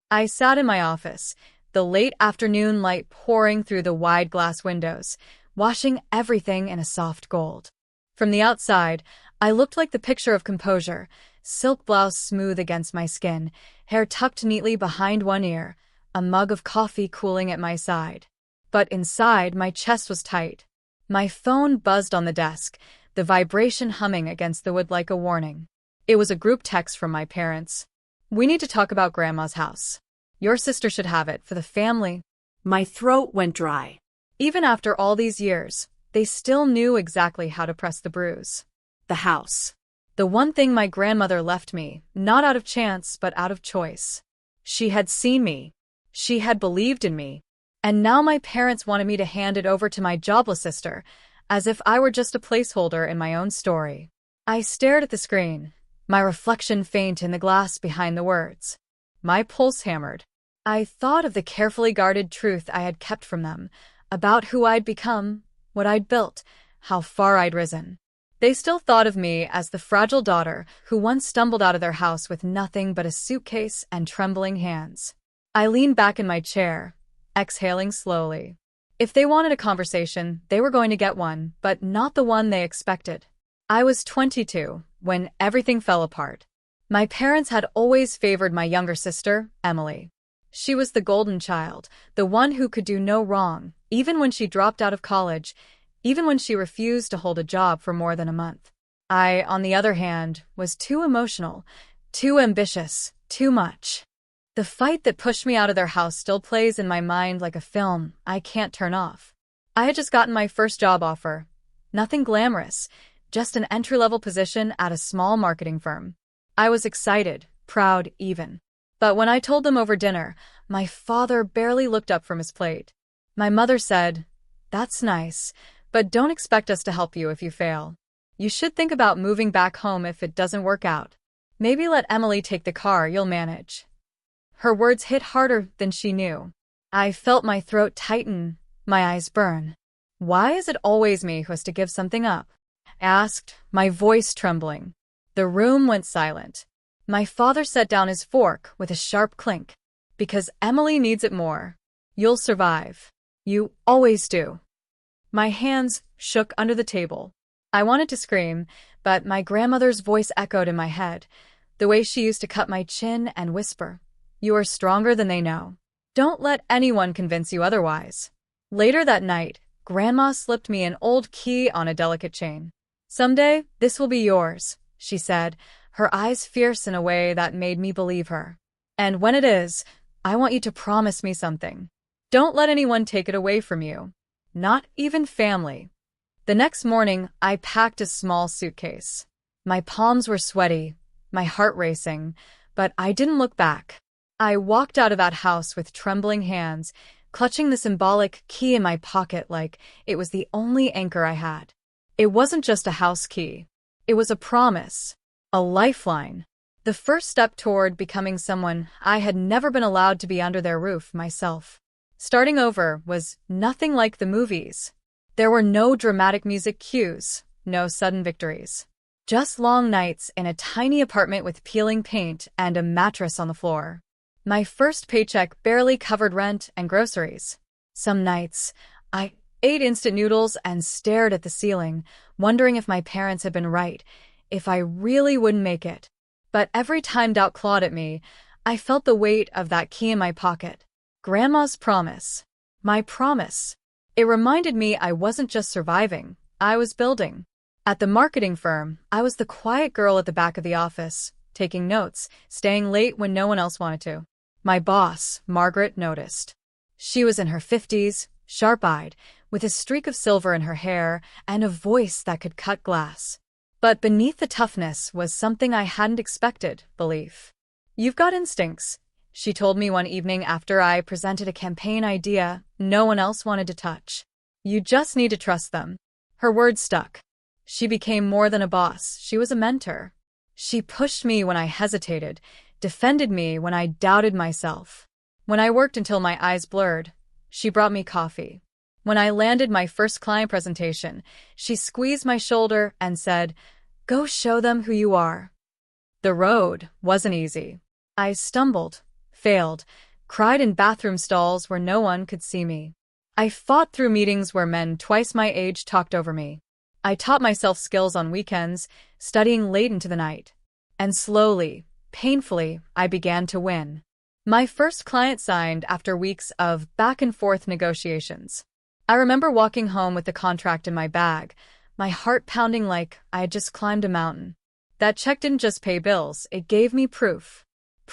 I sat in my office, the late afternoon light pouring through the wide glass windows, washing everything in a soft gold. From the outside, I looked like the picture of composure, silk blouse smooth against my skin, hair tucked neatly behind one ear, a mug of coffee cooling at my side. But inside, my chest was tight. My phone buzzed on the desk, the vibration humming against the wood like a warning. It was a group text from my parents. "We need to talk about Grandma's house. Your sister should have it for the family." My throat went dry. Even after all these years, they still knew exactly how to press the bruise. The house. The one thing my grandmother left me, not out of chance but out of choice. She had seen me. She had believed in me. And now my parents wanted me to hand it over to my jobless sister, as if I were just a placeholder in my own story. I stared at the screen, my reflection faint in the glass behind the words. My pulse hammered. I thought of the carefully guarded truth I had kept from them, about who I'd become, what I'd built, how far I'd risen. They still thought of me as the fragile daughter who once stumbled out of their house with nothing but a suitcase and trembling hands. I leaned back in my chair, exhaling slowly. If they wanted a conversation, they were going to get one, but not the one they expected. I was 22 when everything fell apart. My parents had always favored my younger sister, Emily. She was the golden child, the one who could do no wrong, even when she dropped out of college, even when she refused to hold a job for more than a month. I, on the other hand, was too emotional, too ambitious, too much. The fight that pushed me out of their house still plays in my mind like a film I can't turn off. I had just gotten my first job offer. Nothing glamorous, just an entry-level position at a small marketing firm. I was excited, proud even. But when I told them over dinner, my father barely looked up from his plate. My mother said, "That's nice, but don't expect us to help you if you fail. You should think about moving back home if it doesn't work out. Maybe let Emily take the car, you'll manage." Her words hit harder than she knew. I felt my throat tighten, my eyes burn. "Why is it always me who has to give something up?" I asked, my voice trembling. The room went silent. My father set down his fork with a sharp clink. "Because Emily needs it more. You'll survive. You always do." My hands shook under the table. I wanted to scream, but my grandmother's voice echoed in my head, the way she used to cut my chin and whisper, "You are stronger than they know. Don't let anyone convince you otherwise." Later that night, Grandma slipped me an old key on a delicate chain. "Someday, this will be yours," she said, her eyes fierce in a way that made me believe her. "And when it is, I want you to promise me something. Don't let anyone take it away from you. Not even family." The next morning, I packed a small suitcase. My palms were sweaty, my heart racing, but I didn't look back. I walked out of that house with trembling hands, clutching the symbolic key in my pocket like it was the only anchor I had. It wasn't just a house key. It was a promise, a lifeline, the first step toward becoming someone I had never been allowed to be under their roof myself. Starting over was nothing like the movies. There were no dramatic music cues, no sudden victories. Just long nights in a tiny apartment with peeling paint and a mattress on the floor. My first paycheck barely covered rent and groceries. Some nights, I ate instant noodles and stared at the ceiling, wondering if my parents had been right, if I really wouldn't make it. But every time doubt clawed at me, I felt the weight of that key in my pocket. Grandma's promise. My promise. It reminded me I wasn't just surviving, I was building. At the marketing firm, I was the quiet girl at the back of the office, taking notes, staying late when no one else wanted to. My boss, Margaret, noticed. She was in her 50s, sharp-eyed, with a streak of silver in her hair and a voice that could cut glass. But beneath the toughness was something I hadn't expected, belief. "You've got instincts," she told me one evening after I presented a campaign idea no one else wanted to touch. "You just need to trust them." Her words stuck. She became more than a boss, she was a mentor. She pushed me when I hesitated, defended me when I doubted myself. When I worked until my eyes blurred, she brought me coffee. When I landed my first client presentation, she squeezed my shoulder and said, "Go show them who you are." The road wasn't easy. I stumbled, failed, cried in bathroom stalls where no one could see me. I fought through meetings where men twice my age talked over me. I taught myself skills on weekends, studying late into the night. And slowly, painfully, I began to win. My first client signed after weeks of back-and-forth negotiations. I remember walking home with the contract in my bag, my heart pounding like I had just climbed a mountain. That check didn't just pay bills, it gave me proof.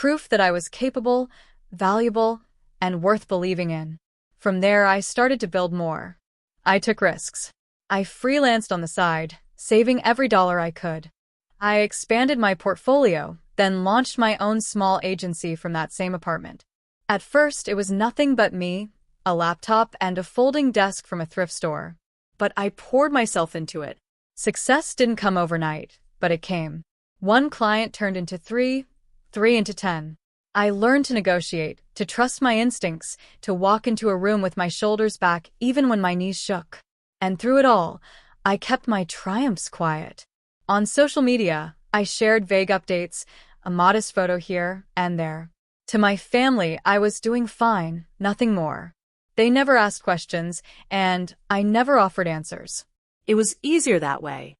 Proof that I was capable, valuable, and worth believing in. From there, I started to build more. I took risks. I freelanced on the side, saving every dollar I could. I expanded my portfolio, then launched my own small agency from that same apartment. At first, it was nothing but me, a laptop, and a folding desk from a thrift store. But I poured myself into it. Success didn't come overnight, but it came. One client turned into three into 10. I learned to negotiate, to trust my instincts, to walk into a room with my shoulders back even when my knees shook. And through it all, I kept my triumphs quiet. On social media, I shared vague updates, a modest photo here and there. To my family, I was doing fine, nothing more. They never asked questions, and I never offered answers. It was easier that way.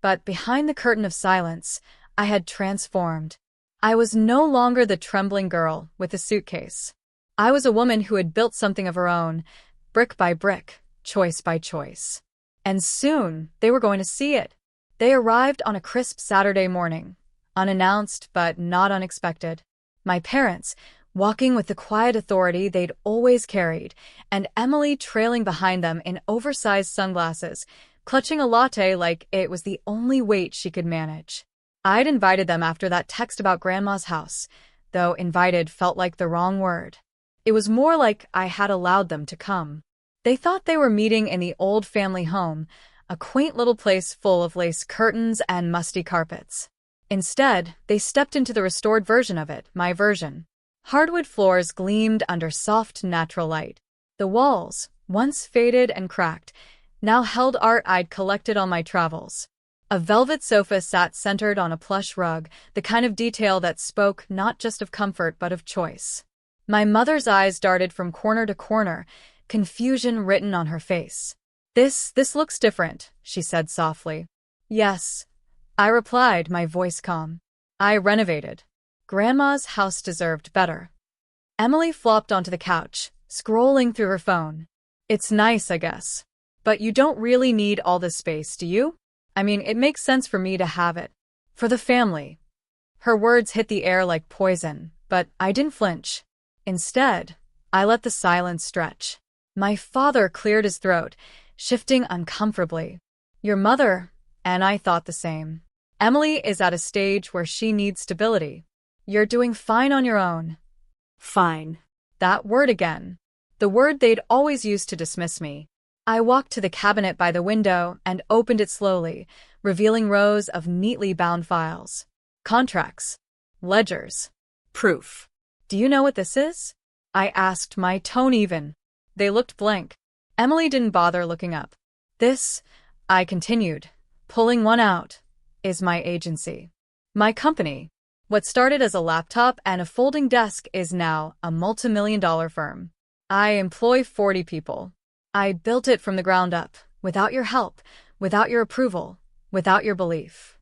But behind the curtain of silence, I had transformed. I was no longer the trembling girl with a suitcase. I was a woman who had built something of her own, brick by brick, choice by choice. And soon, they were going to see it. They arrived on a crisp Saturday morning, unannounced but not unexpected. My parents, walking with the quiet authority they'd always carried, and Emily trailing behind them in oversized sunglasses, clutching a latte like it was the only weight she could manage. I'd invited them after that text about Grandma's house, though invited felt like the wrong word. It was more like I had allowed them to come. They thought they were meeting in the old family home, a quaint little place full of lace curtains and musty carpets. Instead, they stepped into the restored version of it, my version. Hardwood floors gleamed under soft, natural light. The walls, once faded and cracked, now held art I'd collected on my travels. A velvet sofa sat centered on a plush rug, the kind of detail that spoke not just of comfort but of choice. My mother's eyes darted from corner to corner, confusion written on her face. This looks different," she said softly. "Yes," I replied, my voice calm. "I renovated. Grandma's house deserved better." Emily flopped onto the couch, scrolling through her phone. "It's nice, I guess. But you don't really need all this space, do you? I mean, it makes sense for me to have it. For the family." Her words hit the air like poison, but I didn't flinch. Instead, I let the silence stretch. My father cleared his throat, shifting uncomfortably. "Your mother," and I thought the same. "Emily is at a stage where she needs stability. You're doing fine on your own." Fine. That word again. The word they'd always used to dismiss me. I walked to the cabinet by the window and opened it slowly, revealing rows of neatly bound files. Contracts. Ledgers. Proof. "Do you know what this is?" I asked, my tone even. They looked blank. Emily didn't bother looking up. "This," I continued, pulling one out, "is my agency. My company. What started as a laptop and a folding desk is now a multi-million-dollar firm. I employ 40 people. I built it from the ground up, without your help, without your approval, without your belief."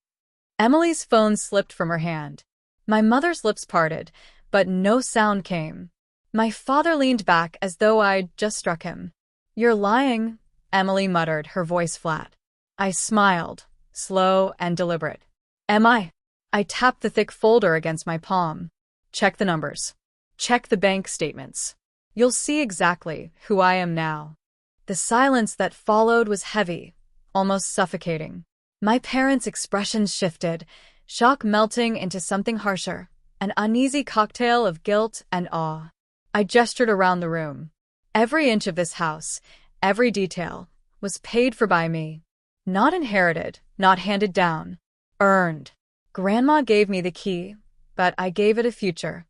Emily's phone slipped from her hand. My mother's lips parted, but no sound came. My father leaned back as though I'd just struck him. "You're lying," Emily muttered, her voice flat. I smiled, slow and deliberate. "Am I?" I tapped the thick folder against my palm. "Check the numbers. Check the bank statements. You'll see exactly who I am now." The silence that followed was heavy, almost suffocating. My parents' expressions shifted, shock melting into something harsher, an uneasy cocktail of guilt and awe. I gestured around the room. Every inch of this house, every detail, was paid for by me. Not inherited, not handed down. Earned. Grandma gave me the key, but I gave it a future.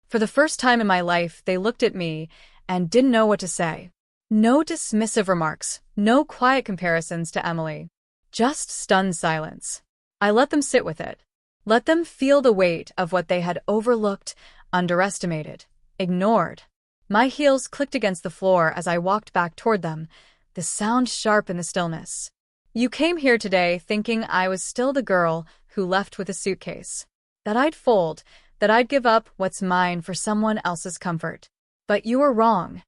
For the first time in my life, they looked at me and didn't know what to say. No dismissive remarks, no quiet comparisons to Emily. Just stunned silence. I let them sit with it. Let them feel the weight of what they had overlooked, underestimated, ignored. My heels clicked against the floor as I walked back toward them, the sound sharp in the stillness. You came here today thinking I was still the girl who left with a suitcase. That I'd fold, that I'd give up what's mine for someone else's comfort. But you were wrong.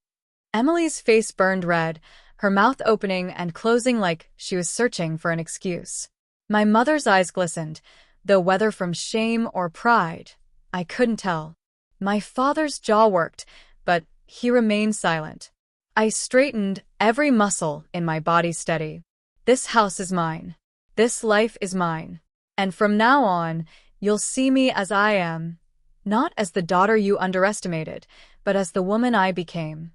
Emily's face burned red, her mouth opening and closing like she was searching for an excuse. My mother's eyes glistened, though whether from shame or pride, I couldn't tell. My father's jaw worked, but he remained silent. I straightened, every muscle in my body steady. This house is mine. This life is mine. And from now on, you'll see me as I am, not as the daughter you underestimated, but as the woman I became.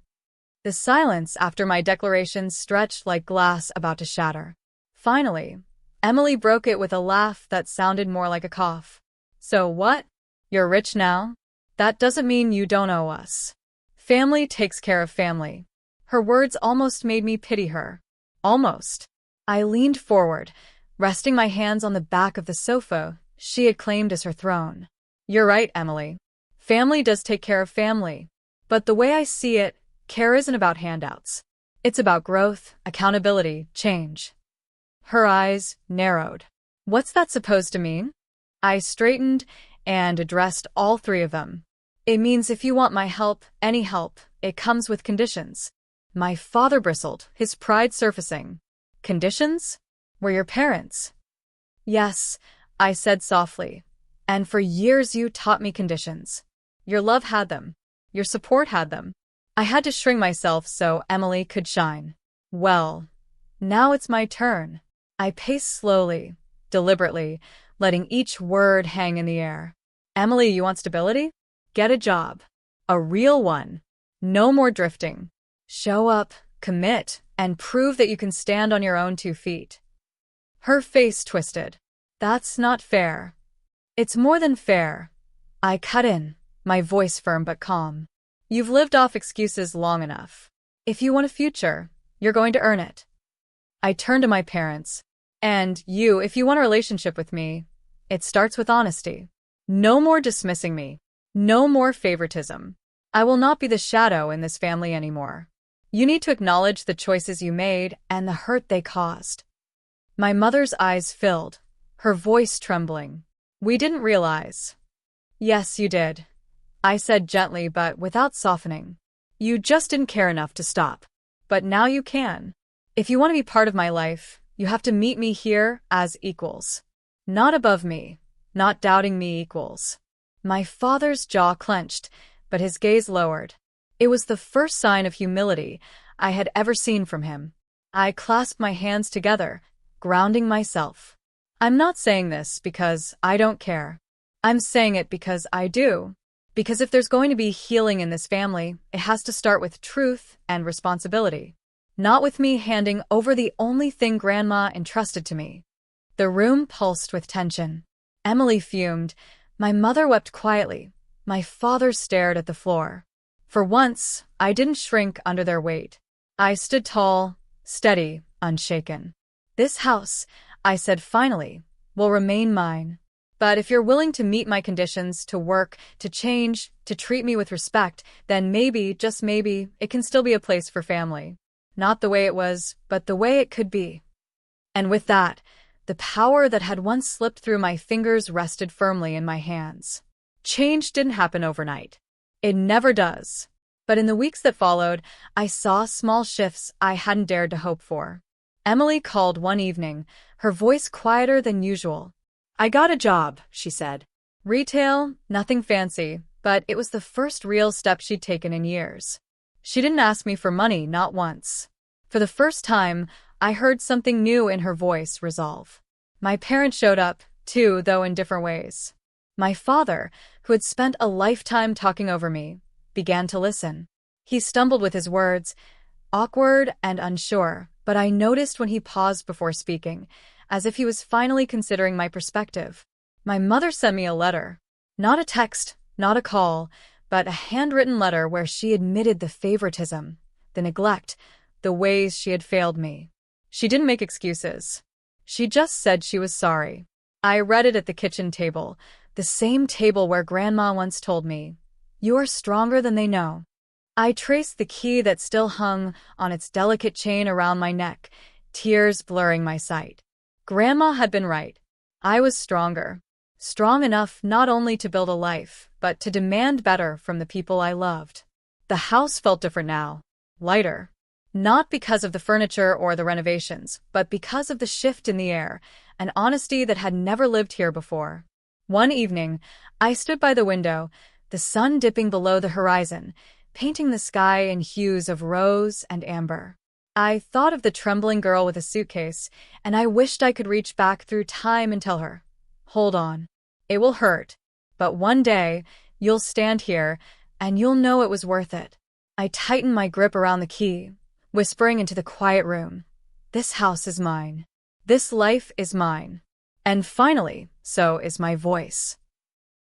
The silence after my declaration stretched like glass about to shatter. Finally, Emily broke it with a laugh that sounded more like a cough. So what? You're rich now? That doesn't mean you don't owe us. Family takes care of family. Her words almost made me pity her. Almost. I leaned forward, resting my hands on the back of the sofa she had claimed as her throne. You're right, Emily. Family does take care of family. But the way I see it, care isn't about handouts. It's about growth, accountability, change. Her eyes narrowed. What's that supposed to mean? I straightened and addressed all three of them. It means if you want my help, any help, it comes with conditions. My father bristled, his pride surfacing. Conditions? We're your parents. Yes, I said softly. And for years you taught me conditions. Your love had them. Your support had them. I had to shrink myself so Emily could shine. Well, now it's my turn. I paced slowly, deliberately, letting each word hang in the air. Emily, you want stability? Get a job. A real one. No more drifting. Show up, commit, and prove that you can stand on your own 2 feet. Her face twisted. That's not fair. It's more than fair. I cut in, my voice firm but calm. You've lived off excuses long enough. If you want a future, you're going to earn it. I turned to my parents. And you, if you want a relationship with me, it starts with honesty. No more dismissing me. No more favoritism. I will not be the shadow in this family anymore. You need to acknowledge the choices you made and the hurt they caused. My mother's eyes filled, her voice trembling. We didn't realize. Yes, you did. I said gently but without softening. You just didn't care enough to stop. But now you can. If you want to be part of my life, you have to meet me here as equals. Not above me, not doubting me equals. My father's jaw clenched, but his gaze lowered. It was the first sign of humility I had ever seen from him. I clasped my hands together, grounding myself. I'm not saying this because I don't care. I'm saying it because I do. Because if there's going to be healing in this family, it has to start with truth and responsibility. Not with me handing over the only thing Grandma entrusted to me. The room pulsed with tension. Emily fumed. My mother wept quietly. My father stared at the floor. For once, I didn't shrink under their weight. I stood tall, steady, unshaken. This house, I said finally, will remain mine. But if you're willing to meet my conditions, to work, to change, to treat me with respect, then maybe, just maybe, it can still be a place for family. Not the way it was, but the way it could be. And with that, the power that had once slipped through my fingers rested firmly in my hands. Change didn't happen overnight. It never does. But in the weeks that followed, I saw small shifts I hadn't dared to hope for. Emily called one evening, her voice quieter than usual. I got a job, she said. Retail, nothing fancy, but it was the first real step she'd taken in years. She didn't ask me for money, not once. For the first time, I heard something new in her voice, resolve. My parents showed up, too, though in different ways. My father, who had spent a lifetime talking over me, began to listen. He stumbled with his words, awkward and unsure, but I noticed when he paused before speaking, as if he was finally considering my perspective. My mother sent me a letter. Not a text, not a call, but a handwritten letter where she admitted the favoritism, the neglect, the ways she had failed me. She didn't make excuses. She just said she was sorry. I read it at the kitchen table, the same table where Grandma once told me, You're stronger than they know. I traced the key that still hung on its delicate chain around my neck, tears blurring my sight. Grandma had been right. I was stronger. Strong enough not only to build a life, but to demand better from the people I loved. The house felt different now, lighter. Not because of the furniture or the renovations, but because of the shift in the air, an honesty that had never lived here before. One evening, I stood by the window, the sun dipping below the horizon, painting the sky in hues of rose and amber. I thought of the trembling girl with a suitcase, and I wished I could reach back through time and tell her, "Hold on. It will hurt, but one day, you'll stand here, and you'll know it was worth it." I tightened my grip around the key, whispering into the quiet room, "This house is mine. This life is mine. And finally, so is my voice."